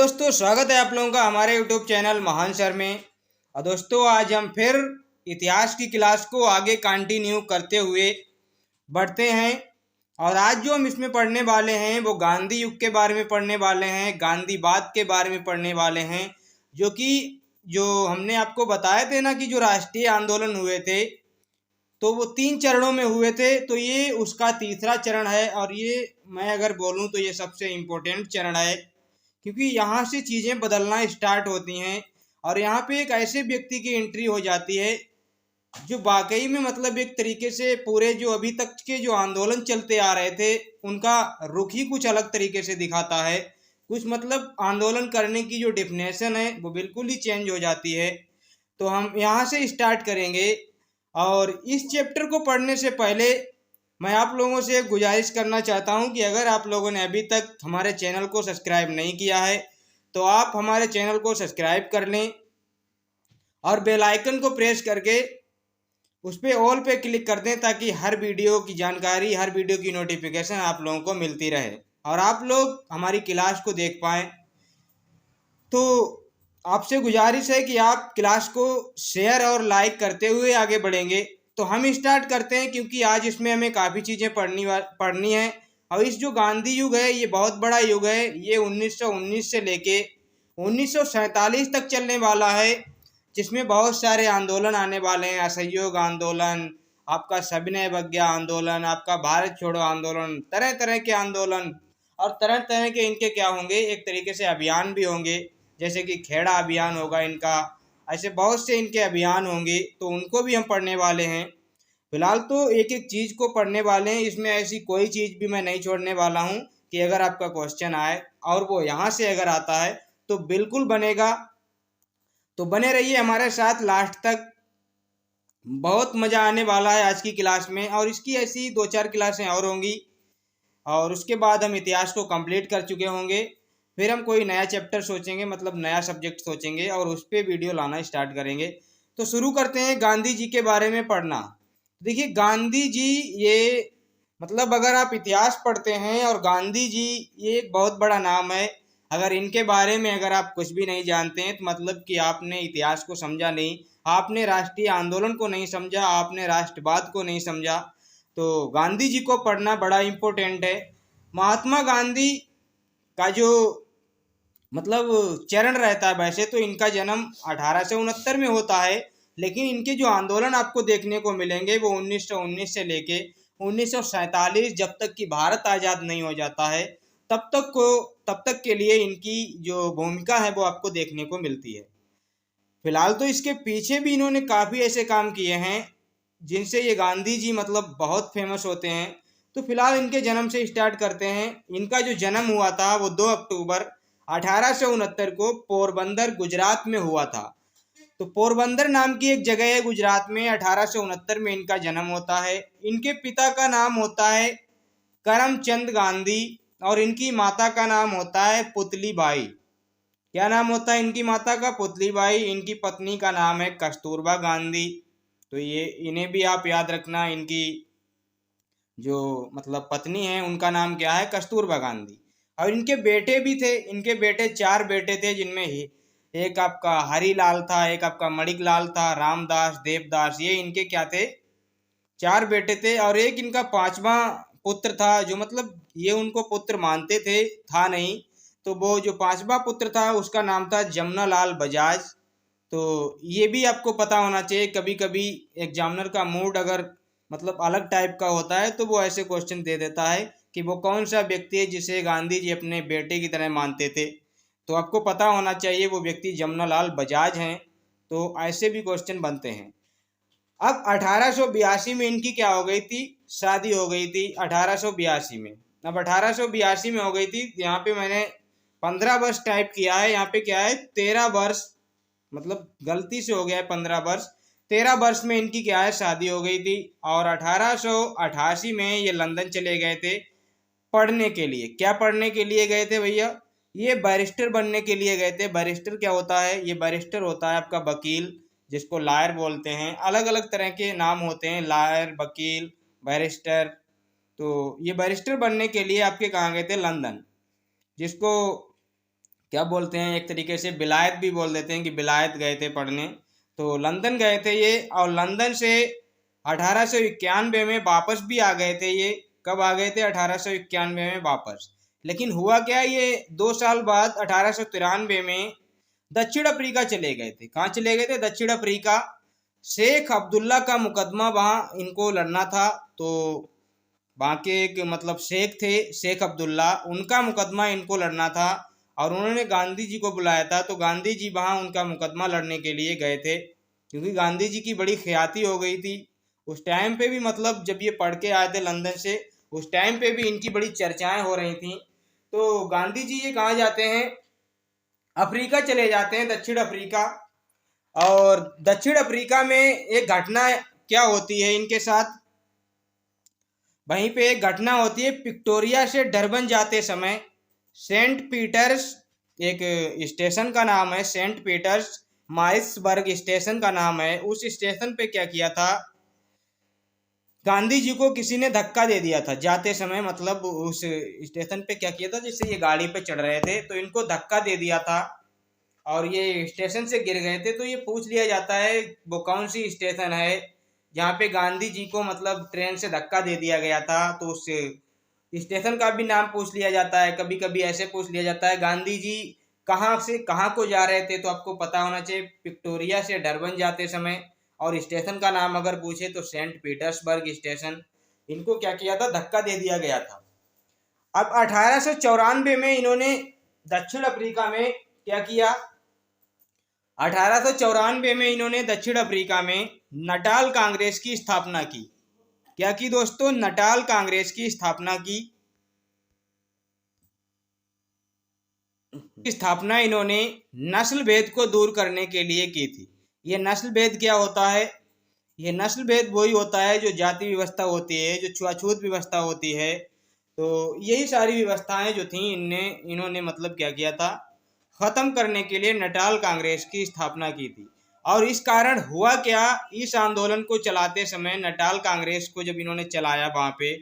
दोस्तों, स्वागत है आप लोगों का हमारे YouTube चैनल महान सर में। और दोस्तों, आज हम फिर इतिहास की क्लास को आगे कंटिन्यू करते हुए बढ़ते हैं। और आज जो हम इसमें पढ़ने वाले हैं वो गांधी युग के बारे में पढ़ने वाले हैं, गांधीवाद के बारे में पढ़ने वाले हैं। जो हमने आपको बताए थे ना कि जो राष्ट्रीय आंदोलन हुए थे तो वो 3 चरणों में हुए थे, तो ये उसका तीसरा चरण है। और ये मैं अगर बोलूँ तो ये सबसे इम्पोर्टेंट चरण है, क्योंकि यहाँ से चीज़ें बदलना स्टार्ट होती हैं। और यहाँ पे एक ऐसे व्यक्ति की एंट्री हो जाती है जो वाकई में मतलब एक तरीके से पूरे जो अभी तक के जो आंदोलन चलते आ रहे थे उनका रुख ही कुछ अलग तरीके से दिखाता है। कुछ मतलब आंदोलन करने की जो डेफिनेशन है वो बिल्कुल ही चेंज हो जाती है। तो हम यहाँ से स्टार्ट करेंगे। और इस चैप्टर को पढ़ने से पहले मैं आप लोगों से एक गुजारिश करना चाहता हूं कि अगर आप लोगों ने अभी तक हमारे चैनल को सब्सक्राइब नहीं किया है तो आप हमारे चैनल को सब्सक्राइब कर लें और बेल आइकन को प्रेस करके उस पर ऑल पे क्लिक कर दें, ताकि हर वीडियो की जानकारी, हर वीडियो की नोटिफिकेशन आप लोगों को मिलती रहे और आप लोग हमारी क्लास को देख पाएँ। तो आपसे गुजारिश है कि आप क्लास को शेयर और लाइक करते हुए आगे बढ़ेंगे। तो हम स्टार्ट करते हैं, क्योंकि आज इसमें हमें काफ़ी चीज़ें पढ़नी है। और इस जो गांधी युग है ये बहुत बड़ा युग है। ये 1919 से लेके 1947 तक चलने वाला है, जिसमें बहुत सारे आंदोलन आने वाले हैं। असहयोग आंदोलन, आपका सविनय अवज्ञा आंदोलन, आपका भारत छोड़ो आंदोलन, तरह तरह के आंदोलन और तरह तरह के इनके क्या होंगे, एक तरीके से अभियान भी होंगे। जैसे कि खेड़ा अभियान होगा इनका, ऐसे बहुत से इनके अभियान होंगे, तो उनको भी हम पढ़ने वाले हैं। फिलहाल तो एक एक चीज़ को पढ़ने वाले हैं, इसमें ऐसी कोई चीज़ भी मैं नहीं छोड़ने वाला हूँ कि अगर आपका क्वेश्चन आए और वो यहाँ से अगर आता है तो बिल्कुल बनेगा। तो बने रहिए हमारे साथ लास्ट तक, बहुत मज़ा आने वाला है आज की क्लास में। और इसकी ऐसी 2-4 क्लासें और होंगी और उसके बाद हम इतिहास को कंप्लीट कर चुके होंगे। फिर हम कोई नया चैप्टर सोचेंगे, मतलब नया सब्जेक्ट सोचेंगे और उस पर वीडियो लाना स्टार्ट करेंगे। तो शुरू करते हैं गांधी जी के बारे में पढ़ना। देखिए, गांधी जी ये मतलब अगर आप इतिहास पढ़ते हैं और गांधी जी ये एक बहुत बड़ा नाम है। अगर इनके बारे में अगर आप कुछ भी नहीं जानते हैं तो मतलब कि आपने इतिहास को समझा नहीं, आपने राष्ट्रीय आंदोलन को नहीं समझा, आपने राष्ट्रवाद को नहीं समझा। तो गांधी जी को पढ़ना बड़ा इम्पोर्टेंट है। महात्मा गांधी का जो मतलब चरण रहता है, वैसे तो इनका जन्म 1869 में होता है, लेकिन इनके जो आंदोलन आपको देखने को मिलेंगे वो 1919 से लेके 1947, जब तक कि भारत आज़ाद नहीं हो जाता है तब तक के लिए इनकी जो भूमिका है वो आपको देखने को मिलती है। फिलहाल तो इसके पीछे भी इन्होंने काफ़ी ऐसे काम किए हैं जिनसे ये गांधी जी मतलब बहुत फेमस होते हैं। तो फिलहाल इनके जन्म से स्टार्ट करते हैं। इनका जो जन्म हुआ था वो 2 अक्टूबर 1869 को पोरबंदर गुजरात में हुआ था। तो पोरबंदर नाम की एक जगह है गुजरात में, 1869 में इनका जन्म होता है। इनके पिता का नाम होता है करमचंद गांधी और इनकी माता का नाम होता है पुतली बाई। क्या नाम होता है इनकी माता का? पुतली बाई। इनकी पत्नी का नाम है कस्तूरबा गांधी। तो ये इन्हें भी आप याद रखना, इनकी जो मतलब पत्नी है उनका नाम क्या है? कस्तूरबा गांधी। और इनके बेटे भी थे, इनके बेटे 4 बेटे थे, जिनमें ही एक आपका हरीलाल था, एक आपका मणिकलाल था, रामदास, देवदास, ये इनके क्या थे? 4 बेटे थे। और एक इनका 5वां पुत्र था, जो मतलब ये उनको पुत्र मानते थे, था नहीं। तो वो जो 5वां पुत्र था उसका नाम था जमनालाल बजाज। तो ये भी आपको पता होना चाहिए, कभी कभी एग्जामिनर का मूड अगर मतलब अलग टाइप का होता है तो वो ऐसे क्वेश्चन दे देता है कि वो कौन सा व्यक्ति है जिसे गांधी जी अपने बेटे की तरह मानते थे। तो आपको पता होना चाहिए वो व्यक्ति जमनालाल बजाज हैं। तो ऐसे भी क्वेश्चन बनते हैं। अब 1882 में इनकी क्या हो गई थी? शादी हो गई थी 1882 में। अब 1882 में हो गई थी, यहाँ पे मैंने 15 वर्ष टाइप किया है, यहाँ पे क्या है 13 वर्ष, मतलब गलती से हो गया है 15 वर्ष। 13 वर्ष में इनकी क्या है शादी हो गई थी। और 1888 में ये लंदन चले गए थे पढ़ने के लिए। क्या पढ़ने के लिए गए थे भैया? ये बैरिस्टर बनने के लिए गए थे। बैरिस्टर क्या होता है? ये बैरिस्टर होता है आपका वकील, जिसको लायर बोलते हैं। अलग अलग तरह के नाम होते हैं, लायर, वकील, बैरिस्टर। तो ये बैरिस्टर बनने के लिए आपके कहाँ गए थे? लंदन, जिसको क्या बोलते हैं, एक तरीके से विलायत भी बोल देते हैं कि विलायत गए थे पढ़ने। तो लंदन गए थे ये, और लंदन से 1891 में वापस भी आ गए थे ये। कब आ गए थे? 1891 में वापस। लेकिन हुआ क्या, ये 2 साल बाद 1893 में दक्षिण अफ्रीका चले गए थे। कहाँ चले गए थे? दक्षिण अफ्रीका। शेख अब्दुल्ला का मुकदमा वहाँ इनको लड़ना था। तो वहाँ के एक मतलब शेख थे, शेख अब्दुल्ला, उनका मुकदमा इनको लड़ना था। और उन्होंने गांधी जी को बुलाया था। तो गांधी जी वहाँ उनका मुकदमा लड़ने के लिए गए थे, क्योंकि गांधी जी की बड़ी ख्याति हो गई थी उस टाइम पे भी। मतलब जब ये पढ़ के आए थे लंदन से, उस टाइम पे भी इनकी बड़ी चर्चाएं हो रही थी। तो गांधी जी ये कहाँ जाते हैं? अफ्रीका चले जाते हैं, दक्षिण अफ्रीका। और दक्षिण अफ्रीका में एक घटना क्या होती है इनके साथ, वहीं पे एक घटना होती है। विक्टोरिया से डरबन जाते समय सेंट पीटर्स, एक स्टेशन का नाम है सेंट पीटर्स माइल्सबर्ग स्टेशन का नाम है। उस स्टेशन पे क्या किया था, गांधी जी को किसी ने धक्का दे दिया था जाते समय। मतलब उस स्टेशन पे क्या किया था, जैसे ये गाड़ी पे चढ़ रहे थे तो इनको धक्का दे दिया था और ये स्टेशन से गिर गए थे। तो ये पूछ लिया जाता है वो कौन सी स्टेशन है जहाँ पे गांधी जी को मतलब ट्रेन से धक्का दे दिया गया था। तो उस स्टेशन का भी नाम पूछ लिया जाता है। कभी कभी ऐसे पूछ लिया जाता है गांधी जी कहाँ से कहाँ को जा रहे थे, तो आपको पता होना चाहिए विक्टोरिया से डरबन जाते समय। और स्टेशन का नाम अगर पूछे तो सेंट पीटर्सबर्ग स्टेशन। इनको क्या किया था, धक्का दे दिया गया था। अब 1894 में इन्होंने दक्षिण अफ्रीका में क्या किया, 1894 में इन्होंने दक्षिण अफ्रीका में नटाल कांग्रेस की स्थापना की। क्या की दोस्तों? नटाल कांग्रेस की स्थापना की। स्थापना इन्होंने नस्ल भेद को दूर करने के लिए की थी। ये नस्ल भेद क्या होता है? ये नस्ल भेद वही होता है जो जाति व्यवस्था होती है, जो छुआछूत व्यवस्था होती है। तो यही सारी व्यवस्थाएं जो थी इन्होंने मतलब क्या किया था, खत्म करने के लिए नटाल कांग्रेस की स्थापना की थी। और इस कारण हुआ क्या, इस आंदोलन को चलाते समय नटाल कांग्रेस को जब इन्होंने चलाया वहाँ पे,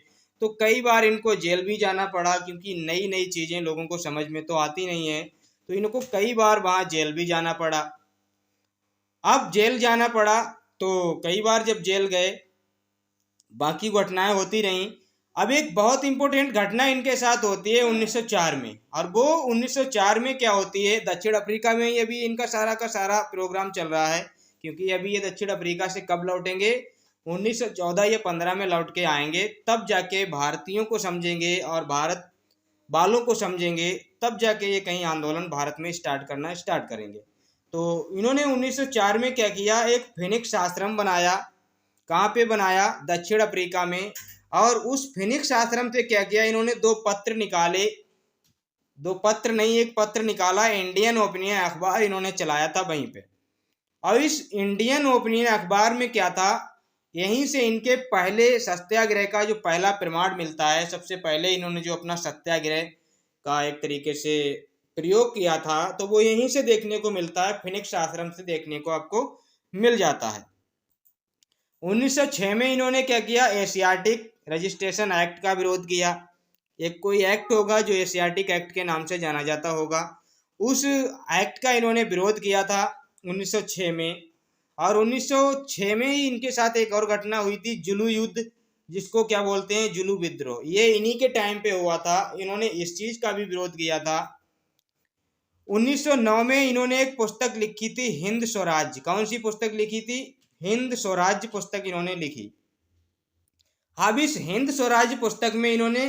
तो कई बार इनको जेल भी जाना पड़ा, क्योंकि नई नई चीज़ें लोगों को समझ में तो आती नहीं है। तो इनको कई बार वहाँ जेल भी जाना पड़ा। अब जेल जाना पड़ा तो कई बार जब जेल गए, बाकी घटनाएं होती रहीं। अब एक बहुत इंपॉर्टेंट घटना इनके साथ होती है 1904 में। और वो 1904 में क्या होती है, दक्षिण अफ्रीका में ही अभी इनका सारा का सारा प्रोग्राम चल रहा है, क्योंकि अभी ये दक्षिण अफ्रीका से कब लौटेंगे, 1914 या 15 में लौट के आएंगे। तब जाके भारतीयों को समझेंगे और भारत वालों को समझेंगे, तब जाके ये कहीं आंदोलन भारत में स्टार्ट करेंगे। तो इन्होंने 1904 में क्या किया, एक फिनिक्स आश्रम बनाया। कहाँ पे बनाया? दक्षिण अफ्रीका में। और उस फिनिक्स आश्रम से क्या किया, इन्होंने 2 पत्र निकाले। 2 पत्र नहीं, एक पत्र निकाला। इंडियन ओपिनियन अखबार इन्होंने चलाया था वहीं पे। और इस इंडियन ओपिनियन अखबार में क्या था, यहीं से इनके पहले सत्याग्रह का जो पहला प्रमाण मिलता है। सबसे पहले इन्होंने जो अपना सत्याग्रह का एक तरीके से प्रयोग किया था, तो वो यहीं से देखने को मिलता है, फिनिक्स आश्रम से देखने को आपको मिल जाता है। 1906 में इन्होंने क्या किया, एशियाटिक रजिस्ट्रेशन एक्ट का विरोध किया। एक कोई एक्ट होगा जो एशियाटिक एक्ट के नाम से जाना जाता होगा, उस एक्ट का इन्होंने विरोध किया था 1906 में। और 1906 में ही इनके साथ एक और घटना हुई थी, जुलू युद्ध, जिसको क्या बोलते हैं, जुलू विद्रोह। ये इन्हीं के टाइम पे हुआ था। इन्होंने इस चीज का भी विरोध किया था। 1909 में इन्होंने एक पुस्तक लिखी थी, हिंद स्वराज्य। कौन सी पुस्तक लिखी थी? हिंद स्वराज्य पुस्तक इन्होंने लिखी। अब इस हिंद स्वराज्य पुस्तक में इन्होंने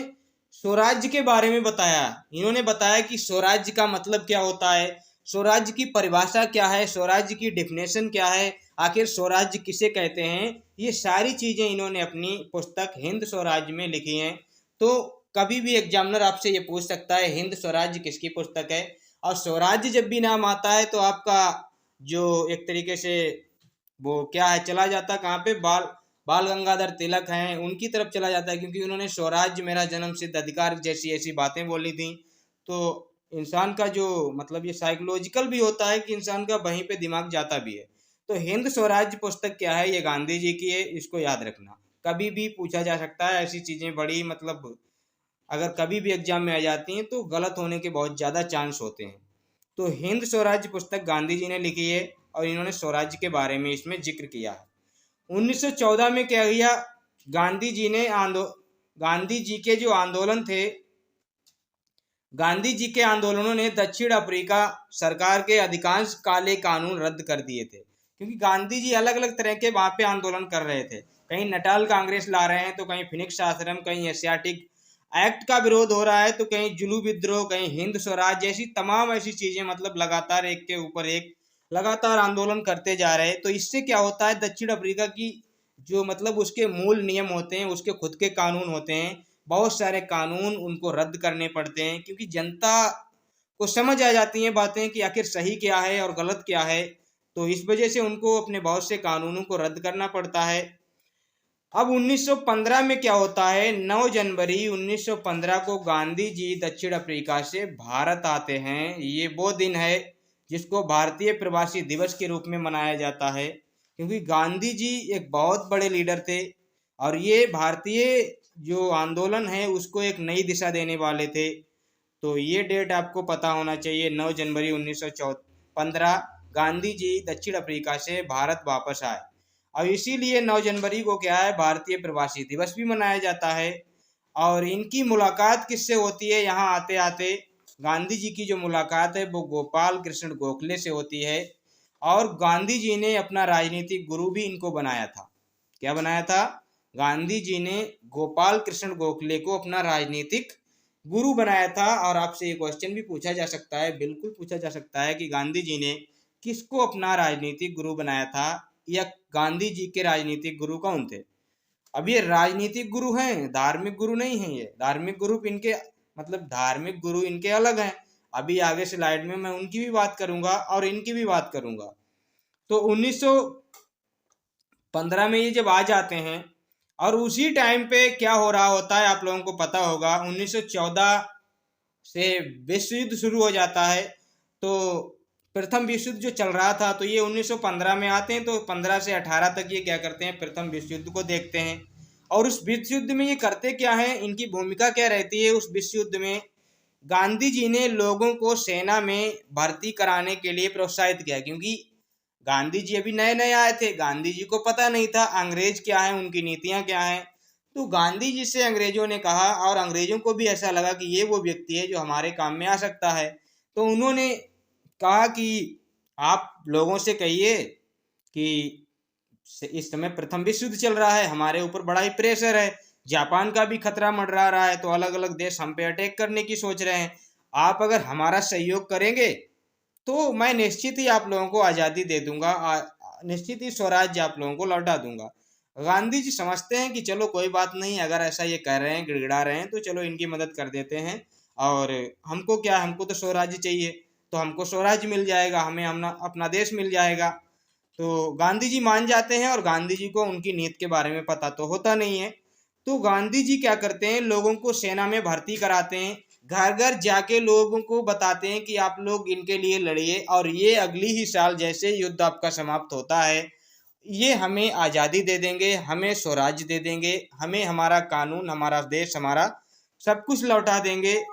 स्वराज्य के बारे में बताया। इन्होंने बताया कि स्वराज्य का मतलब क्या होता है, स्वराज्य की परिभाषा क्या है, स्वराज्य की डिफिनेशन क्या है, आखिर स्वराज्य किसे कहते हैं। ये सारी चीजें इन्होंने अपनी पुस्तक हिंद स्वराज्य में लिखी हैं। तो कभी भी एग्जामिनर आपसे ये पूछ सकता है हिंद स्वराज्य किसकी पुस्तक है। और स्वराज्य जब भी नाम आता है तो आपका जो एक तरीके से वो क्या है, चला जाता कहाँ पे, बाल गंगाधर तिलक हैं, उनकी तरफ चला जाता है, क्योंकि उन्होंने स्वराज्य मेरा जन्म सिद्ध अधिकार जैसी ऐसी बातें बोली थी। तो इंसान का जो मतलब ये साइकोलॉजिकल भी होता है कि इंसान का वहीं पे दिमाग जाता भी है। तो हिंद स्वराज्य पुस्तक क्या है, ये गांधी जी की है, इसको याद रखना। कभी भी पूछा जा सकता है, ऐसी चीजें बड़ी मतलब अगर कभी भी एग्जाम में आ जाती हैं तो गलत होने के बहुत ज़्यादा चांस होते हैं। तो हिंद स्वराज्य पुस्तक गांधी जी ने लिखी है और इन्होंने स्वराज्य के बारे में इसमें जिक्र किया है। 1914 में क्या किया, गांधी जी के जो आंदोलन थे, गांधी जी के आंदोलनों ने दक्षिण अफ्रीका सरकार के अधिकांश काले कानून रद्द कर दिए थे, क्योंकि गांधी जी अलग अलग तरह के वहां पे आंदोलन कर रहे थे। कहीं नटाल कांग्रेस ला रहे हैं, तो कहीं फिनिक्स आश्रम, कहीं एशियाटिक एक्ट का विरोध हो रहा है, तो कहीं जुलू विद्रोह, कहीं हिंद स्वराज, जैसी तमाम ऐसी चीजें, मतलब लगातार एक के ऊपर एक लगातार आंदोलन करते जा रहे हैं। तो इससे क्या होता है, दक्षिण अफ्रीका की जो मतलब उसके मूल नियम होते हैं, उसके खुद के कानून होते हैं, बहुत सारे कानून उनको रद्द करने पड़ते हैं, क्योंकि जनता को समझ आ जाती हैं बातें कि आखिर सही क्या है और गलत क्या है। तो इस वजह से उनको अपने बहुत से कानूनों को रद्द करना पड़ता है। अब 1915 में क्या होता है, 9 जनवरी 1915 को गांधी जी दक्षिण अफ्रीका से भारत आते हैं। ये वो दिन है जिसको भारतीय प्रवासी दिवस के रूप में मनाया जाता है, क्योंकि गांधी जी एक बहुत बड़े लीडर थे और ये भारतीय जो आंदोलन है उसको एक नई दिशा देने वाले थे। तो ये डेट आपको पता होना चाहिए, 9 जनवरी 1915 गांधी जी दक्षिण अफ्रीका से भारत वापस आए। और इसीलिए 9 जनवरी को क्या है, भारतीय प्रवासी दिवस भी मनाया जाता है। और इनकी मुलाकात किससे होती है, यहाँ आते आते गांधी जी की जो मुलाकात है वो गोपाल कृष्ण गोखले से होती है। और गांधी जी ने अपना राजनीतिक गुरु भी इनको बनाया था। क्या बनाया था, गांधी जी ने गोपाल कृष्ण गोखले को अपना राजनीतिक गुरु बनाया था। और आपसे ये क्वेश्चन भी पूछा जा सकता है, बिल्कुल पूछा जा सकता है, कि गांधी जी ने किसको अपना राजनीतिक गुरु बनाया था, या गांधी जी के राजनीतिक गुरु कौन थे। अब ये राजनीतिक गुरु हैं, धार्मिक गुरु नहीं हैं। ये धार्मिक गुरु इनके मतलब धार्मिक गुरु इनके अलग हैं। अभी आगे स्लाइड में मैं उनकी भी बात करूंगा और इनकी भी बात करूंगा। तो 1915 में ये जब आ जाते हैं, और उसी टाइम पे क्या हो रहा होता है आप लोगों को पता होगा, 1914 से विश्व युद्ध शुरू हो जाता है। तो प्रथम विश्व युद्ध जो चल रहा था, तो ये 1915 में आते हैं। तो 15 से 18 तक ये क्या करते हैं, प्रथम विश्व युद्ध को देखते हैं। और उस विश्व युद्ध में ये करते क्या है, इनकी भूमिका क्या रहती है उस विश्व युद्ध में। गांधी जी ने लोगों को सेना में भर्ती कराने के लिए प्रोत्साहित किया, क्योंकि गांधी जी अभी नए नए आए थे, गांधी जी को पता नहीं था अंग्रेज क्या है, उनकी नीतियां क्या हैं। तो गांधी जी से अंग्रेजों ने कहा, और अंग्रेजों को भी ऐसा लगा कि ये वो व्यक्ति है जो हमारे काम में आ सकता है। तो उन्होंने कहा कि आप लोगों से कहिए कि इस समय प्रथम विश्व युद्ध चल रहा है, हमारे ऊपर बड़ा ही प्रेशर है, जापान का भी खतरा मंडरा रहा है, तो अलग अलग देश हम पे अटैक करने की सोच रहे हैं। आप अगर हमारा सहयोग करेंगे तो मैं निश्चित ही आप लोगों को आज़ादी दे दूंगा, निश्चित ही स्वराज्य आप लोगों को लौटा दूंगा। गांधी जी समझते हैं कि चलो कोई बात नहीं, अगर ऐसा ये कह रहे हैं, गिड़गिड़ा रहे हैं, तो चलो इनकी मदद कर देते हैं। और हमको क्या, हमको तो स्वराज्य चाहिए, तो हमको स्वराज्य मिल जाएगा, हमें अपना देश मिल जाएगा। तो गांधी जी मान जाते हैं, और गांधी जी को उनकी नीति के बारे में पता तो होता नहीं है। तो गांधी जी क्या करते हैं, लोगों को सेना में भर्ती कराते हैं, घर घर जाके लोगों को बताते हैं कि आप लोग इनके लिए लड़िए, और ये अगली ही साल जैसे युद्ध आपका समाप्त होता है, ये हमें आज़ादी दे देंगे, हमें स्वराज्य दे देंगे, हमें हमारा कानून, हमारा देश, हमारा सब कुछ लौटा देंगे।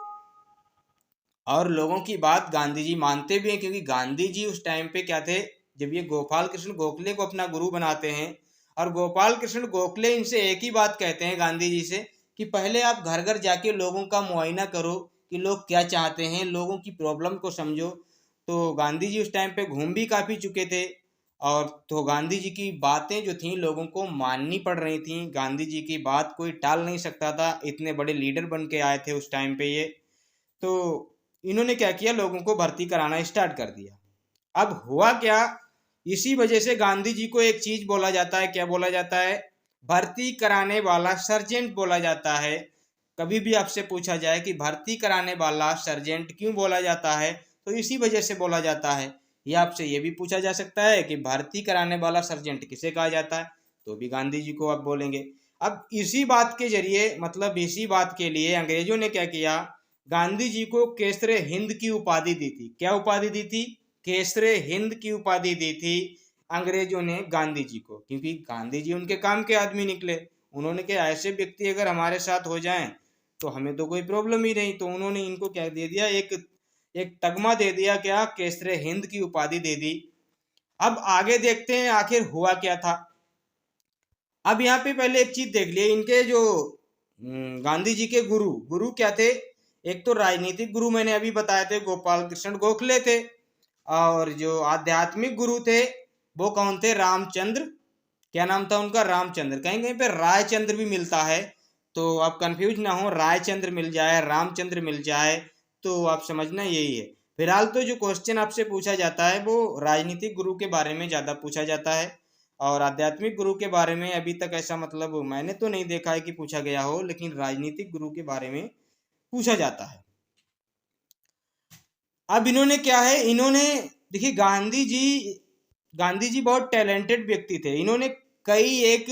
और लोगों की बात गांधी जी मानते भी हैं, क्योंकि गांधी जी उस टाइम पे क्या थे, जब ये गोपाल कृष्ण गोखले को अपना गुरु बनाते हैं, और गोपाल कृष्ण गोखले इनसे एक ही बात कहते हैं गांधी जी से, कि पहले आप घर घर जाके लोगों का मुआयना करो कि लोग क्या चाहते हैं, लोगों की प्रॉब्लम को समझो। तो गांधी जी उस टाइम पे घूम भी काफ़ी चुके थे, और तो गांधी जी की बातें जो थी लोगों को माननी पड़ रही थी। गांधी जी की बात कोई टाल नहीं सकता था, इतने बड़े लीडर बन के आए थे उस टाइम पे ये। तो इन्होंने क्या किया, लोगों को भर्ती कराना स्टार्ट कर दिया। अब हुआ क्या, इसी वजह से गांधी जी को एक चीज बोला जाता है, क्या बोला जाता है, भर्ती कराने वाला सर्जेंट बोला जाता है। कभी भी आपसे पूछा जाए कि भर्ती कराने वाला सर्जेंट क्यों बोला जाता है, तो इसी वजह से बोला जाता है। या आपसे ये भी पूछा जा सकता है कि भर्ती कराने वाला सर्जेंट किसे कहा जाता है, तो भी गांधी जी को आप बोलेंगे। अब इसी बात के जरिए, मतलब इसी बात के लिए अंग्रेजों ने क्या किया, गांधी जी को केसरे हिंद की उपाधि दी थी। क्या उपाधि दी थी, केसरे हिंद की उपाधि दी थी अंग्रेजों ने गांधी जी को, क्योंकि गांधी जी उनके काम के आदमी निकले। उन्होंने कहा ऐसे व्यक्ति अगर हमारे साथ हो जाएं तो हमें तो कोई प्रॉब्लम ही नहीं। तो उन्होंने इनको क्या दे दिया, एक एक तगमा दे दिया, क्या केसरे हिंद की उपाधि दे दी। अब आगे देखते हैं आखिर हुआ क्या था। अब यहाँ पे पहले एक चीज देख लिए, इनके जो गांधी जी के गुरु गुरु क्या थे। एक तो राजनीतिक गुरु मैंने अभी बताए थे, गोपाल कृष्ण गोखले थे। और जो आध्यात्मिक गुरु थे वो कौन थे, रामचंद्र, क्या नाम था उनका, रामचंद्र। कहीं कहीं पे रायचंद्र भी मिलता है, तो आप कंफ्यूज ना हो, रायचंद्र मिल जाए, रामचंद्र मिल जाए, तो आप समझना यही है। फिलहाल तो जो क्वेश्चन आपसे पूछा जाता है वो राजनीतिक गुरु के बारे में ज़्यादा पूछा जाता है, और आध्यात्मिक गुरु के बारे में अभी तक ऐसा मतलब मैंने तो नहीं देखा है कि पूछा गया हो, लेकिन राजनीतिक गुरु के बारे में पूछा जाता है। अब इन्होंने क्या है, इन्होंने देखिए गांधी जी बहुत टैलेंटेड व्यक्ति थे। इन्होंने कई एक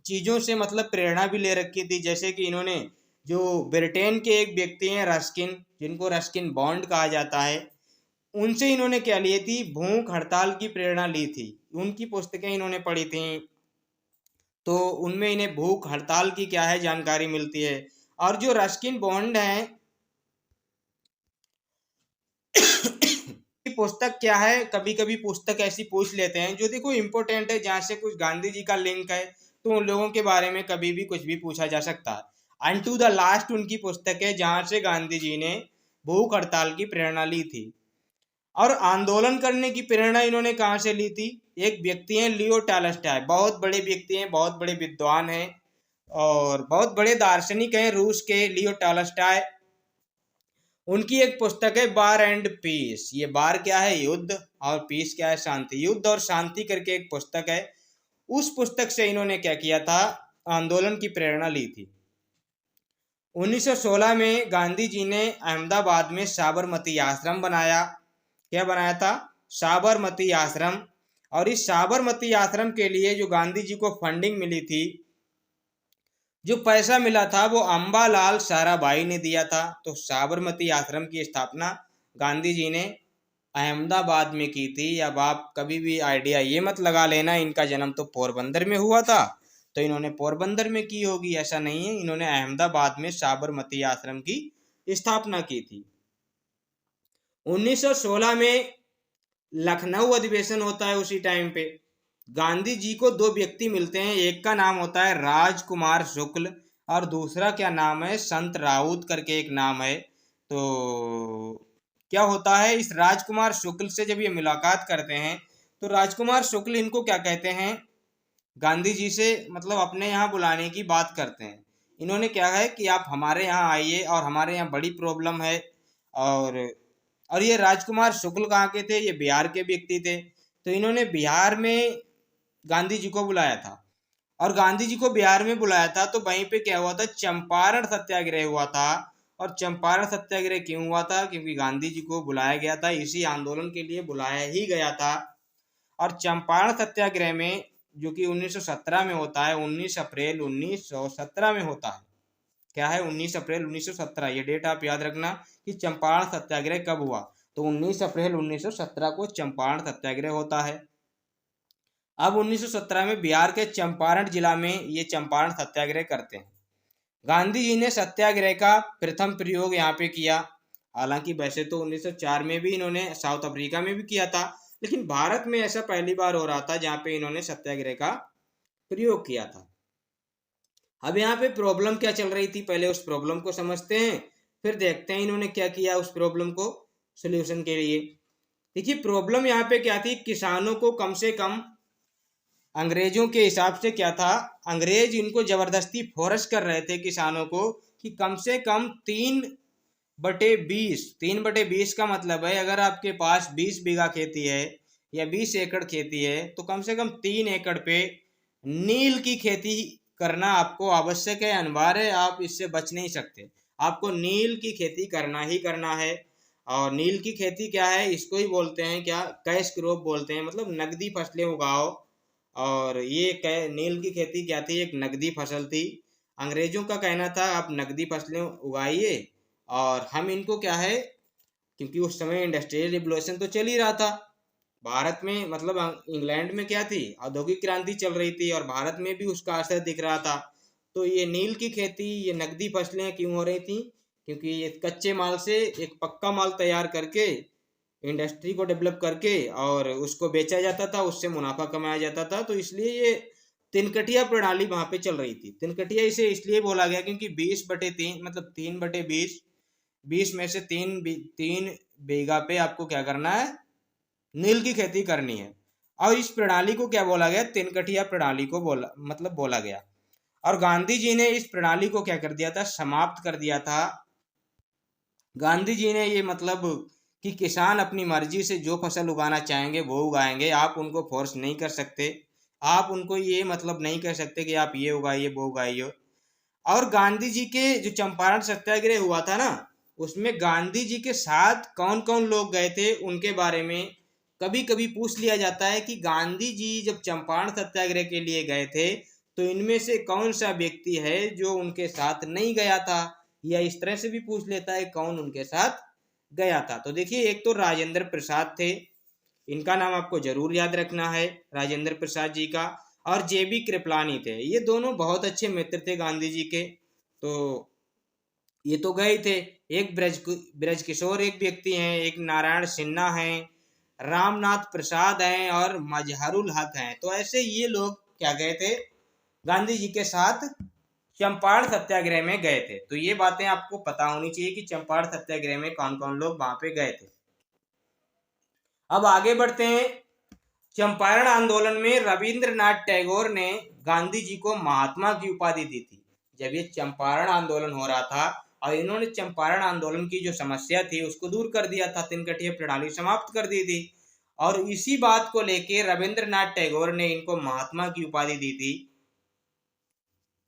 चीज़ों से मतलब प्रेरणा भी ले रखी थी, जैसे कि इन्होंने जो ब्रिटेन के एक व्यक्ति हैं रस्किन, जिनको रस्किन बॉन्ड कहा जाता है, उनसे इन्होंने क्या लिए थी, भूख हड़ताल की प्रेरणा ली थी। उनकी पुस्तकें इन्होंने पढ़ी थी, तो उनमें इन्हें भूख हड़ताल की क्या है जानकारी मिलती है। और जो रस्किन बॉन्ड हैं पुस्तक क्या है, कभी कभी पुस्तक ऐसी पूछ लेते हैं जो देखो इम्पोर्टेंट है, जहाँ से कुछ गांधी जी का लिंक है, तो उन लोगों के बारे में कभी भी कुछ भी पूछा जा सकता है। अनटू द लास्ट उनकी पुस्तक है, जहाँ से गांधी जी ने भूख हड़ताल की प्रेरणा ली थी। और आंदोलन करने की प्रेरणा इन्होंने कहाँ से ली थी, एक व्यक्ति हैं लियो टॉलस्टॉय, बहुत बड़े व्यक्ति हैं, बहुत बड़े विद्वान हैं और बहुत बड़े दार्शनिक हैं रूस के, लियो टॉलस्टॉय। उनकी एक पुस्तक है बार एंड पीस। ये बार क्या है, युद्ध, और पीस क्या है, शांति। युद्ध और शांति करके एक पुस्तक है। उस पुस्तक से इन्होंने क्या किया था, आंदोलन की प्रेरणा ली थी। 1916 में गांधी जी ने अहमदाबाद में साबरमती आश्रम बनाया। क्या बनाया था, साबरमती आश्रम। और इस साबरमती आश्रम के लिए जो गांधी जी को फंडिंग मिली थी, जो पैसा मिला था, वो अम्बालाल साराभाई ने दिया था। तो साबरमती आश्रम की स्थापना गांधी जी ने अहमदाबाद में की थी। अब आप कभी भी आइडिया ये मत लगा लेना इनका जन्म तो पोरबंदर में हुआ था, तो इन्होंने पोरबंदर में की होगी, ऐसा नहीं है। इन्होंने अहमदाबाद में साबरमती आश्रम की स्थापना की थी। 1916 में लखनऊ अधिवेशन होता है। उसी टाइम पे गांधी जी को दो व्यक्ति मिलते हैं, एक का नाम होता है राजकुमार शुक्ल और दूसरा क्या नाम है, संत राउत करके एक नाम है। तो क्या होता है, इस राजकुमार शुक्ल से जब ये मुलाकात करते हैं तो राजकुमार शुक्ल इनको क्या कहते हैं, गांधी जी से मतलब अपने यहाँ बुलाने की बात करते हैं। इन्होंने क्या है कि आप हमारे यहाँ आइए और हमारे यहाँ बड़ी प्रॉब्लम है। और ये राजकुमार शुक्ल कहाँ के थे, ये बिहार के व्यक्ति थे। तो इन्होंने बिहार में गांधी जी को बुलाया था, और गांधी जी को बिहार में बुलाया था तो वहीं पे क्या हुआ था, चंपारण सत्याग्रह हुआ था। और चंपारण सत्याग्रह क्यों हुआ था, क्योंकि गांधी जी को बुलाया गया था, इसी आंदोलन के लिए बुलाया ही गया था। और चंपारण सत्याग्रह में जो कि 1917 में होता है, 19 अप्रैल 1917 में होता है। क्या है, 19 अप्रैल 1917, ये डेट आप याद रखना कि चंपारण सत्याग्रह कब हुआ। तो 19 अप्रैल 1917 को चंपारण सत्याग्रह होता है। अब 1917 में बिहार के चंपारण जिला में ये चंपारण सत्याग्रह करते हैं। गांधी जी ने सत्याग्रह का प्रथम प्रयोग यहाँ पे किया। हालांकि वैसे तो 1904 में भी इन्होंने साउथ अफ्रीका में भी किया था, लेकिन भारत में ऐसा पहली बार हो रहा था जहाँ पे इन्होंने सत्याग्रह का प्रयोग किया था। अब यहाँ पे प्रॉब्लम क्या चल रही थी, पहले उस प्रॉब्लम को समझते हैं, फिर देखते हैं इन्होंने क्या किया उस प्रॉब्लम को सोल्यूशन के लिए। देखिए प्रॉब्लम यहाँ पे क्या थी, किसानों को कम से कम अंग्रेजों के हिसाब से क्या था, अंग्रेज इनको जबरदस्ती फोर्स कर रहे थे किसानों को कि कम से कम 3/20, 3/20 का मतलब है अगर आपके पास 20 बीघा खेती है या 20 एकड़ खेती है तो कम से कम 3 एकड़ पे नील की खेती करना आपको आवश्यक है, अनिवार्य है, आप इससे बच नहीं सकते। आपको नील की खेती करना ही करना है। और नील की खेती क्या है, इसको ही बोलते हैं क्या, कैश क्रॉप बोलते हैं, मतलब नकदी फसलें उगाओ। और ये नील की खेती क्या थी, एक नकदी फसल थी। अंग्रेजों का कहना था आप नकदी फसलें उगाइए और हम इनको क्या है, क्योंकि उस समय इंडस्ट्रियल रिवोल्यूशन तो चल ही रहा था भारत में, मतलब इंग्लैंड में क्या थी, औद्योगिक क्रांति चल रही थी और भारत में भी उसका असर दिख रहा था। तो ये नील की खेती, ये नकदी फसलें क्यों हो रही थी, क्योंकि ये कच्चे माल से एक पक्का माल तैयार करके इंडस्ट्री को डेवलप करके और उसको बेचा जाता था, उससे मुनाफा कमाया जाता था। तो इसलिए ये तिनकटिया प्रणाली वहां पे चल रही थी। तिनकटिया इसे इसलिए बोला गया क्योंकि 20/3 मतलब 3/20, 20 में से तीन बीघा पे आपको क्या करना है, नील की खेती करनी है। और इस प्रणाली को क्या बोला गया, तिनकटिया प्रणाली को बोला गया। और गांधी जी ने इस प्रणाली को क्या कर दिया था, समाप्त कर दिया था। गांधी जी ने ये मतलब कि किसान अपनी मर्जी से जो फसल उगाना चाहेंगे वो उगाएंगे, आप उनको फोर्स नहीं कर सकते, आप उनको ये मतलब नहीं कह सकते कि आप ये उगाइए वो उगाइए। और गांधी जी के जो चंपारण सत्याग्रह हुआ था ना, उसमें गांधी जी के साथ कौन कौन लोग गए थे उनके बारे में कभी कभी पूछ लिया जाता है कि गांधी जी जब चंपारण सत्याग्रह के लिए गए थे तो इनमें से कौन सा व्यक्ति है जो उनके साथ नहीं गया था, या इस तरह से भी पूछ लेता है कौन उनके साथ गया था। तो देखिए, एक तो राजेंद्र प्रसाद थे, इनका नाम आपको जरूर याद रखना है, राजेंद्र प्रसाद जी का। और जेबी कृपलानी थे, ये दोनों बहुत अच्छे मित्र थे गांधी जी के। तो ये तो गए थे। एक ब्रज किशोर एक व्यक्ति हैं, एक नारायण सिन्हा हैं, रामनाथ प्रसाद हैं और मजहरुल हक हैं। तो ऐसे ये लोग क्या गए थे, गांधी जी के साथ चंपारण सत्याग्रह में गए थे। तो ये बातें आपको पता होनी चाहिए कि चंपारण सत्याग्रह में कौन कौन लोग वहां पे गए थे। अब आगे बढ़ते हैं। चंपारण आंदोलन में रविंद्रनाथ टैगोर ने गांधी जी को महात्मा की उपाधि दी थी। जब ये चंपारण आंदोलन हो रहा था और इन्होंने चंपारण आंदोलन की जो समस्या थी उसको दूर कर दिया था, तिनकटिया प्रणाली समाप्त कर दी थी, और इसी बात को लेके रविंद्रनाथ टैगोर ने इनको महात्मा की उपाधि दी थी।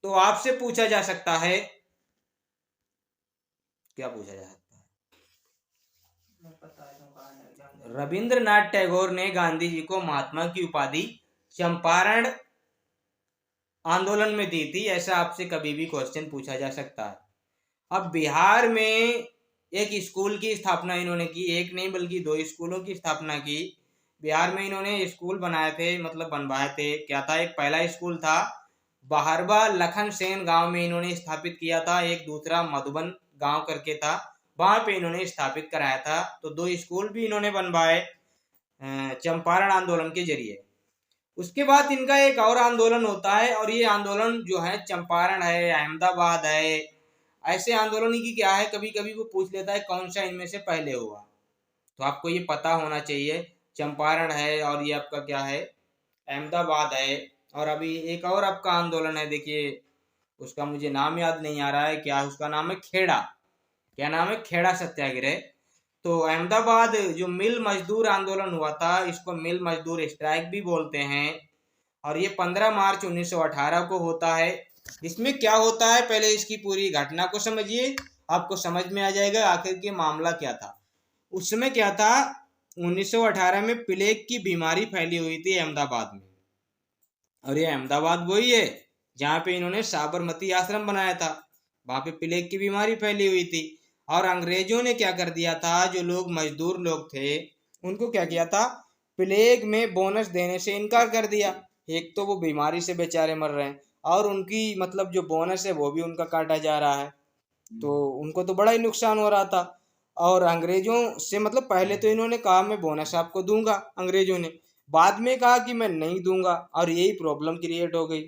तो आपसे पूछा जा सकता है, क्या पूछा जा सकता है, रविंद्रनाथ टैगोर ने गांधी जी को महात्मा की उपाधि चंपारण आंदोलन में दी थी, ऐसा आपसे कभी भी क्वेश्चन पूछा जा सकता है। अब बिहार में एक स्कूल की स्थापना इन्होंने की, एक नहीं बल्कि 2 स्कूलों की स्थापना की। बिहार में इन्होंने स्कूल बनाए थे, मतलब बनवाए थे। क्या था, एक पहला स्कूल था बहरबा लखन सेन गांव में इन्होंने स्थापित किया था, एक दूसरा मधुबन गांव करके था, वहां पे इन्होंने स्थापित कराया था। तो 2 स्कूल भी इन्होंने बनवाए चंपारण आंदोलन के जरिए। उसके बाद इनका एक और आंदोलन होता है, और ये आंदोलन जो है चंपारण है, अहमदाबाद है, ऐसे आंदोलन की क्या है, कभी कभी वो पूछ लेता है कौन सा इनमें से पहले हुआ। तो आपको ये पता होना चाहिए, चंपारण है और ये आपका क्या है, अहमदाबाद है। और अभी एक और आपका आंदोलन है, देखिए उसका मुझे नाम याद नहीं आ रहा है, क्या उसका नाम है, खेड़ा, क्या नाम है, खेड़ा सत्याग्रह। तो अहमदाबाद जो मिल मजदूर आंदोलन हुआ था, इसको मिल मजदूर स्ट्राइक भी बोलते हैं, और ये 15 मार्च 1918 को होता है। इसमें क्या होता है, पहले इसकी पूरी घटना को समझिए, आपको समझ में आ जाएगा आखिर के मामला क्या था। उस समय क्या था, 1918 में प्लेग की बीमारी फैली हुई थी अहमदाबाद में, और ये अहमदाबाद वही है जहाँ पे इन्होंने साबरमती आश्रम बनाया था, वहां पे प्लेग की बीमारी फैली हुई थी। और अंग्रेजों ने क्या कर दिया था, जो लोग मजदूर लोग थे उनको क्या किया था, प्लेग में बोनस देने से इनकार कर दिया। एक तो वो बीमारी से बेचारे मर रहे हैं, और उनकी मतलब जो बोनस है वो भी उनका काटा जा रहा है, तो उनको तो बड़ा ही नुकसान हो रहा था। और अंग्रेजों से मतलब पहले तो इन्होंने कहा मैं बोनस आपको दूंगा, अंग्रेजों ने बाद में कहा कि मैं नहीं दूंगा, और यही प्रॉब्लम क्रिएट हो गई।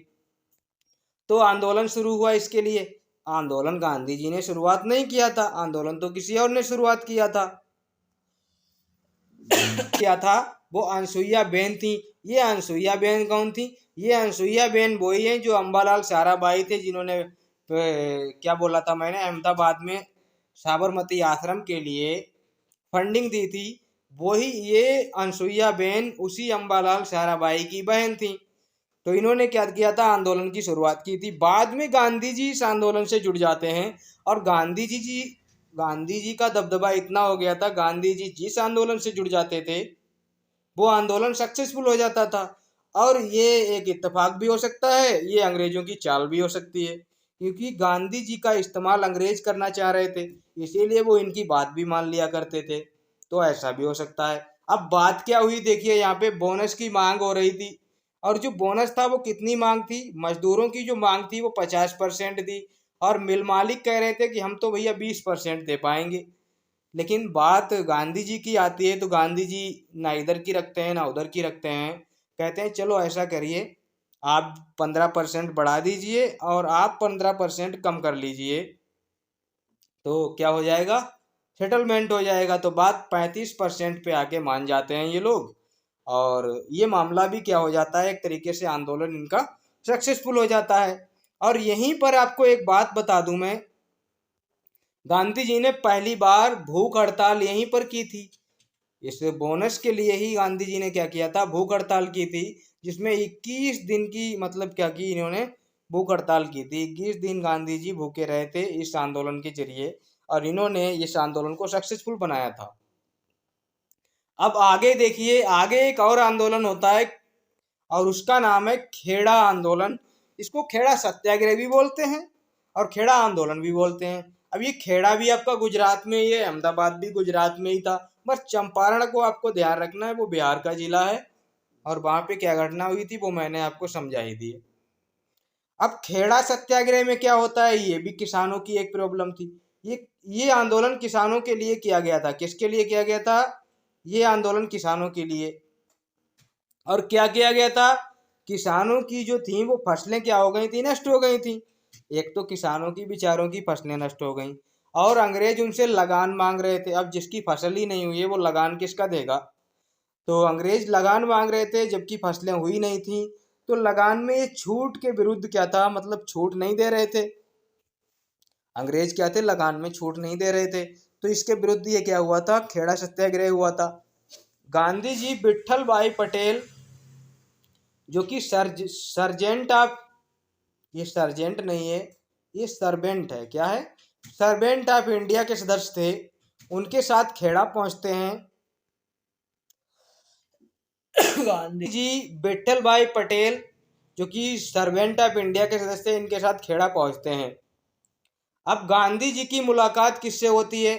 तो आंदोलन शुरू हुआ इसके लिए। आंदोलन गांधी जी ने शुरुआत नहीं किया था, आंदोलन तो किसी और ने शुरुआत किया था। क्या था, वो अनसुईया बेन थी। ये अनसुईया बेन कौन थी, ये अनसुईया बेन वही है जो अंबालाल साराभाई थे, जिन्होंने क्या बोला था मैंने, अहमदाबाद में साबरमती आश्रम के लिए फंडिंग दी थी। वही ये अनसुईया बेन उसी अंबालाल साराभाई की बहन थी। तो इन्होंने क्या किया था, आंदोलन की शुरुआत की थी। बाद में गांधी जी इस आंदोलन से जुड़ जाते हैं, और गांधी जी का दबदबा इतना हो गया था, गांधी जी जिस आंदोलन से जुड़ जाते थे वो आंदोलन सक्सेसफुल हो जाता था। और ये एक इत्तेफाक भी हो सकता है, ये अंग्रेजों की चाल भी हो सकती है, क्योंकि गांधी जी का इस्तेमाल अंग्रेज करना चाह रहे थे, इसीलिए वो इनकी बात भी मान लिया करते थे। तो ऐसा भी हो सकता है। अब बात क्या हुई, देखिए यहाँ पे बोनस की मांग हो रही थी, और जो बोनस था वो कितनी मांग थी, मजदूरों की जो मांग थी वो 50% थी, और मिल मालिक कह रहे थे कि हम तो भैया 20% दे पाएंगे। लेकिन बात गांधी जी की आती है तो गांधी जी ना इधर की रखते हैं ना उधर की रखते हैं। कहते हैं चलो ऐसा करिए, आप 15% बढ़ा दीजिए और आप 15% कम कर लीजिए, तो क्या हो जाएगा, सेटलमेंट हो जाएगा। तो बात 35% पे आके मान जाते हैं ये लोग, और ये मामला भी क्या हो जाता है, एक तरीके से आंदोलन इनका सक्सेसफुल हो जाता है। और यहीं पर आपको एक बात बता दूं मैं, गांधी जी ने पहली बार भूख हड़ताल यहीं पर की थी। इस बोनस के लिए ही गांधी जी ने क्या किया था, भूख हड़ताल की थी, जिसमें 21 दिन की मतलब क्या की इन्होंने, भूख हड़ताल की थी। 21 दिन गांधी जी भूखे रहे थे इस आंदोलन के जरिए, और इन्होंने इस आंदोलन को सक्सेसफुल बनाया था। अब आगे देखिए, आगे एक और आंदोलन होता है और उसका नाम है खेड़ा आंदोलन। इसको खेड़ा सत्याग्रह भी बोलते हैं और खेड़ा आंदोलन भी बोलते हैं। अब ये खेड़ा भी आपका गुजरात में ही है, अहमदाबाद भी गुजरात में ही था, बस चंपारण को आपको ध्यान रखना है, वो बिहार का जिला है। और वहां पे क्या घटना हुई थी वो मैंने आपको समझा ही दी। अब खेड़ा सत्याग्रह में क्या होता है, ये भी किसानों की एक प्रॉब्लम थी। ये आंदोलन किसानों के लिए किया गया था। किसके लिए किया गया था, ये आंदोलन किसानों के लिए। और क्या किया गया था, किसानों की जो थी वो फसलें क्या हो गई थी, नष्ट हो गई थी। एक तो किसानों की बेचारों की फसलें नष्ट हो गई, और अंग्रेज उनसे लगान मांग रहे थे। अब जिसकी फसल ही नहीं हुई है वो लगान किसका देगा। तो अंग्रेज लगान मांग रहे थे जबकि फसलें हुई नहीं थी। तो लगान में ये छूट के विरुद्ध क्या था, मतलब छूट नहीं दे रहे थे अंग्रेज, क्या थे, लगान में छूट नहीं दे रहे थे। तो इसके विरुद्ध ये क्या हुआ था, खेड़ा सत्याग्रह हुआ था। गांधी जी विट्ठल भाई पटेल, जो कि सर्जेंट ऑफ, ये सर्जेंट नहीं है, ये सर्वेंट है, क्या है, सर्वेंट ऑफ इंडिया के सदस्य थे, उनके साथ खेड़ा पहुंचते हैं। गांधी जी विट्ठल भाई पटेल, जो कि सर्वेंट ऑफ इंडिया के सदस्य, इनके साथ खेड़ा पहुंचते हैं। अब गांधी जी की मुलाकात किससे होती है,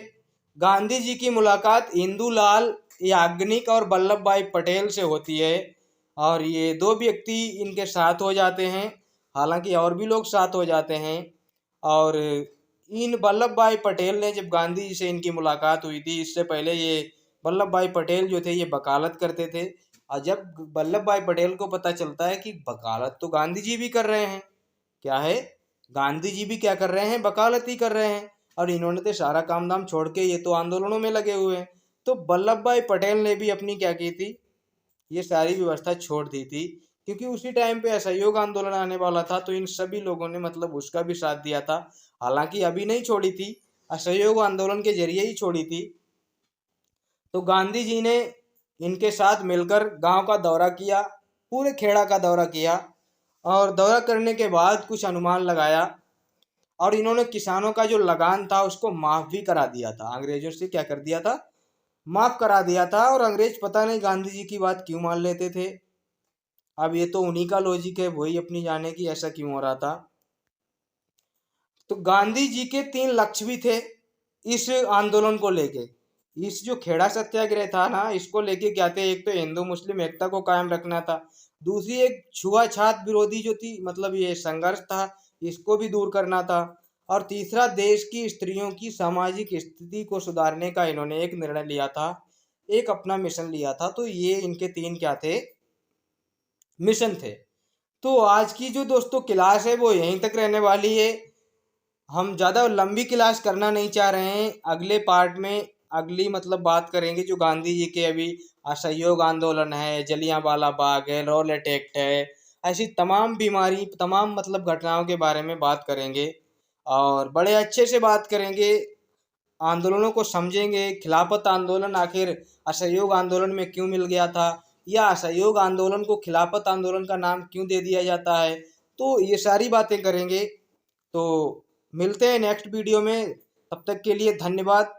गांधी जी की मुलाकात इंदुलाल याग्निक और वल्लभ भाई पटेल से होती है। और ये दो व्यक्ति इनके साथ हो जाते हैं, हालांकि और भी लोग साथ हो जाते हैं। और इन वल्लभ भाई पटेल ने, जब गांधी जी से इनकी मुलाकात हुई थी, इससे पहले ये वल्लभ भाई पटेल जो थे ये वकालत करते थे। और जब वल्लभ भाई पटेल को पता चलता है कि वकालत तो गांधी जी भी कर रहे हैं, क्या है, गांधी जी भी क्या कर रहे हैं, वकालत ही कर रहे हैं, और इन्होंने तो सारा काम धाम छोड़ के ये तो आंदोलनों में लगे हुए हैं। तो वल्लभ भाई पटेल ने भी अपनी क्या की थी, ये सारी व्यवस्था छोड़ दी थी, क्योंकि उसी टाइम पे असहयोग आंदोलन आने वाला था। तो इन सभी लोगों ने मतलब उसका भी साथ दिया था, हालांकि अभी नहीं छोड़ी थी, असहयोग आंदोलन के जरिए ही छोड़ी थी। तो गांधी जी ने इनके साथ मिलकर गांव का दौरा किया, पूरे खेड़ा का दौरा किया, और दौरा करने के बाद कुछ अनुमान लगाया, और इन्होंने किसानों का जो लगान था उसको माफ भी करा दिया था। अंग्रेजों से क्या कर दिया था, माफ करा दिया था। और अंग्रेज पता नहीं गांधी जी की बात क्यों मान लेते थे। अब ये तो उन्हीं का लॉजिक है, वही अपनी जाने की ऐसा क्यों हो रहा था। तो गांधी जी के 3 लक्ष्य भी थे इस आंदोलन को लेके। इस जो खेड़ा सत्याग्रह था ना, इसको लेके क्या थे, एक तो हिंदू मुस्लिम एकता को कायम रखना था, दूसरी एक छुआछात विरोधी जो थी, मतलब ये संघर्ष था, इसको भी दूर करना था, और तीसरा देश की स्त्रियों की सामाजिक स्थिति को सुधारने का इन्होंने एक निर्णय लिया था, एक अपना मिशन लिया था। तो ये इनके 3 क्या थे, मिशन थे। तो आज की जो दोस्तों क्लास है वो यहीं तक रहने वाली है। हम ज़्यादा लंबी क्लास करना नहीं चाह रहे हैं। अगले पार्ट में अगली मतलब बात करेंगे जो गांधी जी के अभी असहयोग आंदोलन है, जलियांवाला बाग है, रॉलेट एक्ट है, ऐसी तमाम बीमारी, तमाम मतलब घटनाओं के बारे में बात करेंगे, और बड़े अच्छे से बात करेंगे, आंदोलनों को समझेंगे। खिलाफत आंदोलन आखिर असहयोग आंदोलन में क्यों मिल गया था, या असहयोग आंदोलन को खिलाफत आंदोलन का नाम क्यों दे दिया जाता है, तो ये सारी बातें करेंगे। तो मिलते हैं नेक्स्ट वीडियो में, तब तक के लिए धन्यवाद।